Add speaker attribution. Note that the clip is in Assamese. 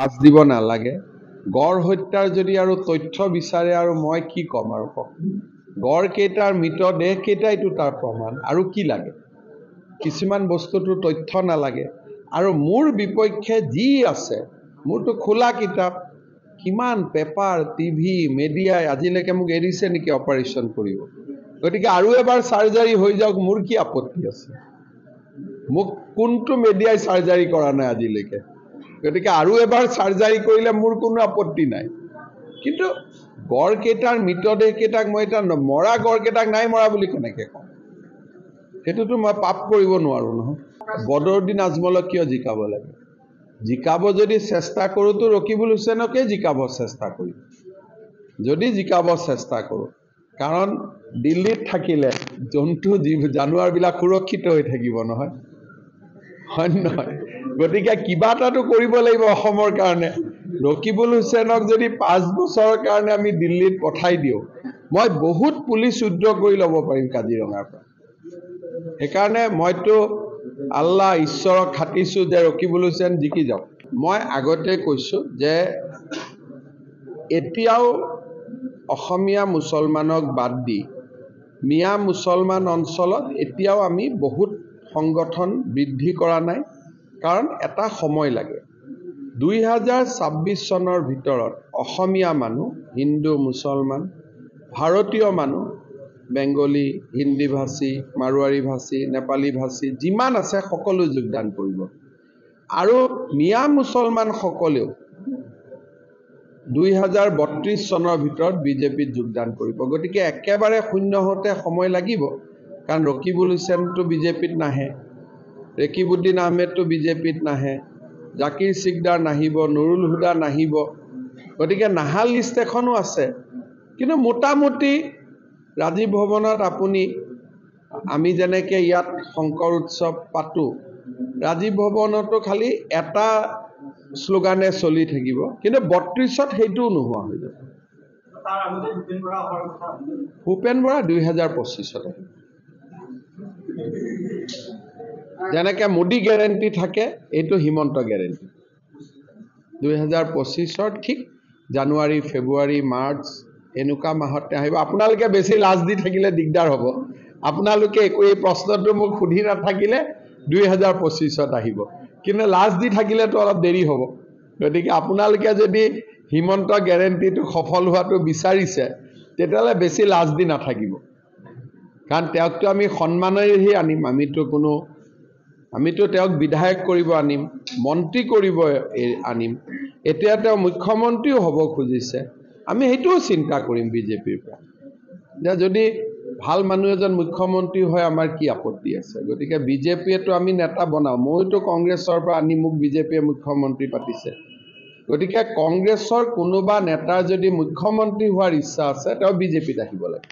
Speaker 1: লাজ দিব নালাগে গড় হত্যাৰ যদি আৰু তথ্য বিচাৰে আৰু মই কি কম আৰু কওক গড় কেইটাৰ মৃতদেহ কেইটাইতো তাৰ প্ৰমাণ আৰু কি লাগে কিছুমান বস্তুটো তথ্য নালাগে আৰু মোৰ বিপক্ষে যি আছে মোৰতো খোলা কিতাপ কিমান পেপাৰ টিভি মিডিয়াই আজিলৈকে মোক এৰিছে নেকি অপাৰেশ্যন কৰিব গতিকে আৰু এবাৰ সাৰ্জাৰী হৈ যাওক মোৰ কি আপত্তি আছে মোক কোনটো মিডিয়াই সাৰ্জাৰী কৰা নাই আজিলৈকে গতিকে আৰু এবাৰ সাৰ্জাৰী কৰিলে মোৰ কোনো আপত্তি নাই কিন্তু গড় কেইটাৰ মৃতদেহ কেইটাক মই এটা মৰা গড় কেইটাক নাই মৰা বুলি কেনেকৈ কওঁ সেইটোতো মই পাপ কৰিব নোৱাৰো নহয় বদৰুদ্দিন আজমলক কিয় জিকাব লাগে জিকাব যদি চেষ্টা কৰোতো ৰকিবুল হুছেইনকে জিকাব চেষ্টা কৰিম যদি জিকাব চেষ্টা কৰোঁ কাৰণ দিল্লীত থাকিলে জন্তু জানুৱাৰবিলাক সুৰক্ষিত হৈ থাকিব নহয় হয় নহয় গতিকে কিবা এটাতো কৰিব লাগিব অসমৰ কাৰণে ৰকিবুল হুছেইনক যদি 5 বছৰৰ কাৰণে আমি দিল্লীত পঠাই দিওঁ মই বহুত পুলিচ উদ্ৰ কৰি ল'ব পাৰিম কাজিৰঙাৰ পৰা সেইকাৰণে মইতো আল্লাহ ঈশ্বৰক খাটিছোঁ যে ৰকিবুল হুছেইন জিকি যাওক মই আগতে কৈছোঁ যে এতিয়াও অসমীয়া মুছলমানক বাদ দি মিয়া মুছলমান অঞ্চলত এতিয়াও আমি বহুত সংগঠন বৃদ্ধি কৰা নাই কাৰণ এটা সময় লাগে 2026 চনৰ ভিতৰত অসমীয়া মানুহ হিন্দু মুছলমান ভাৰতীয় মানুহ বেংগলী হিন্দী ভাষী মাৰোৱাৰী ভাষী নেপালী ভাষী যিমান আছে সকলো যোগদান কৰিব আৰু মিয়া মুছলমান সকলেও 2032 চনৰ ভিতৰত বিজেপিত যোগদান কৰিব গতিকে একেবাৰে শূন্য হতে সময় লাগিব কাৰণ ৰকিবুল হুছেইনটো বিজেপিত নাহে ৰেকিবুদ্দিন আহমেদটো বিজেপিত নাহে জাকিৰ সিকদাৰ নাহিব নুৰুল হুদা নাহিব গতিকে নাহা লিষ্ট এখনো আছে কিন্তু মোটামুটি ৰাজীৱ ভৱনত আপুনি আমি যেনেকৈ ইয়াত শংকৰ উৎসৱ পাতো ৰাজীৱ ভৱনতো খালি এটা শ্লোগানে চলি থাকিব কিন্তু 32ত সেইটোও নোহোৱা হৈ যাব ভূপেন বৰা 2025ত যেনেকৈ মোদী গ্যাৰেণ্টি থাকে এইটো হিমন্ত গ্যাৰেণ্টি 2025ত ঠিক জানুৱাৰী ফেব্ৰুৱাৰী মাৰ্চ এনেকুৱা মাহতে আহিব আপোনালোকে বেছি লাজ দি থাকিলে দিগদাৰ হ'ব আপোনালোকে একো এই প্ৰশ্নটো মোক সুধি নাথাকিলে 2025ত আহিব কিন্তু লাজ দি থাকিলেতো অলপ দেৰি হ'ব গতিকে আপোনালোকে যদি হিমন্ত গ্যাৰেণ্টিটো সফল হোৱাটো বিচাৰিছে তেতিয়াহ'লে বেছি লাজ দি নাথাকিব কাৰণ তেওঁকতো আমি সন্মানেৰেহে আনিম আমিতো তেওঁক বিধায়ক কৰিব আনিম মন্ত্ৰী কৰিব আনিম এতিয়া তেওঁ মুখ্যমন্ত্ৰীও হ'ব খুজিছে আমি সেইটোও চিন্তা কৰিম বিজেপিৰ পৰা যে যদি ভাল মানুহ এজন মুখ্যমন্ত্ৰী হয় আমাৰ কি আপত্তি আছে গতিকে বিজেপিয়েতো আমি নেতা বনাও মইতো কংগ্ৰেছৰ পৰা আনি মোক বিজেপিয়ে মুখ্যমন্ত্ৰী পাতিছে গতিকে কংগ্ৰেছৰ কোনোবা নেতাৰ যদি মুখ্যমন্ত্ৰী হোৱাৰ ইচ্ছা আছে তেওঁ বিজেপিত আহিব লাগে